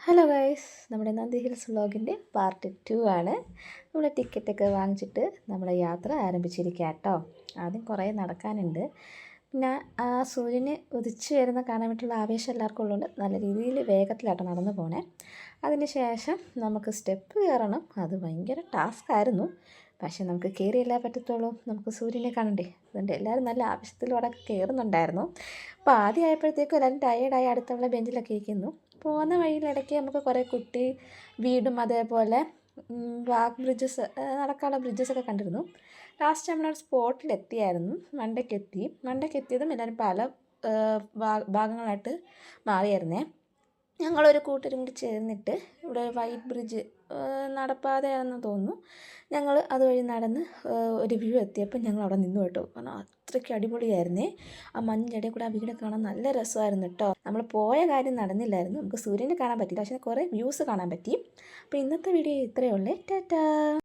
Hello guys, നമ്മുടെ നന്ദി hills വ്ളോഗിൻ്റെ part 2 ആണ്. നമ്മുടെ ടിക്കറ്റൊക്കെ വാങ്ങിച്ചിട്ട് നമ്മുടെ യാത്ര ആരംഭിച്ചിരിക്കുക കേട്ടോ. ആദ്യം കുറേ നടക്കാനുണ്ട്. പിന്നെ ആ സൂര്യന് ഉദിച്ച് വരുന്ന കാണാൻ വേണ്ടിയിട്ടുള്ള ആവേശം എല്ലാവർക്കും ഉള്ളതുകൊണ്ട് നല്ല രീതിയിൽ വേഗത്തിലാട്ടോ നടന്നു പോണേ. അതിന് ശേഷം നമുക്ക് സ്റ്റെപ്പ് കയറണം. അത് ഭയങ്കര ടാസ്ക് ആയിരുന്നു. പക്ഷേ നമുക്ക് കയറിയല്ലേ പറ്റത്തുള്ളൂ, നമുക്ക് സൂര്യനെ കാണണ്ടേ. അതുകൊണ്ട് എല്ലാവരും നല്ല ആവശ്യത്തിലൂടെ കയറുന്നുണ്ടായിരുന്നു. അപ്പോൾ ആദ്യം ആയപ്പോഴത്തേക്കും എല്ലാവരും ടയേർഡായി അടുത്തുള്ള ബെഞ്ചിലൊക്കെ ഇരിക്കുന്നു. പോകുന്ന വഴിയിലിടയ്ക്ക് നമുക്ക് കുറേ കുട്ടി വീടും അതേപോലെ വാക്ക് ബ്രിഡ്ജസ്, നടക്കാനുള്ള ബ്രിഡ്ജസൊക്കെ കണ്ടിരുന്നു. ലാസ്റ്റ് നമ്മൾ സ്പോട്ടിലെത്തിയായിരുന്നു. മണ്ടയ്ക്കെത്തിയതും എല്ലാവരും പല ഭാഗങ്ങളായിട്ട് മാറിയായിരുന്നേ. ഞങ്ങളൊരു കൂട്ടരും കൂടി ചേർന്നിട്ട് ഇവിടെ വൈറ്റ് ബ്രിഡ്ജ് നടപ്പാതയാണെന്ന് തോന്നുന്നു. ഞങ്ങൾ അതുവഴി നടന്ന് ഒരു വ്യൂ എത്തിയപ്പോൾ ഞങ്ങൾ അവിടെ നിന്ന് കേട്ടോ. കാരണം അത്രയ്ക്ക് അടിപൊളിയായിരുന്നേ. ആ മഞ്ഞിൻ്റെ കൂടെ ആ വീടൊക്കെ കാണാൻ നല്ല രസമായിരുന്നു കേട്ടോ. നമ്മൾ പോയ കാര്യം നടന്നില്ലായിരുന്നു. നമുക്ക് സൂര്യനെ കാണാൻ പറ്റില്ല, പക്ഷേ കുറേ വ്യൂസ് കാണാൻ പറ്റി. അപ്പോൾ ഇന്നത്തെ വീഡിയോ ഇത്രയേ ഉള്ളേ. ടാറ്റാ.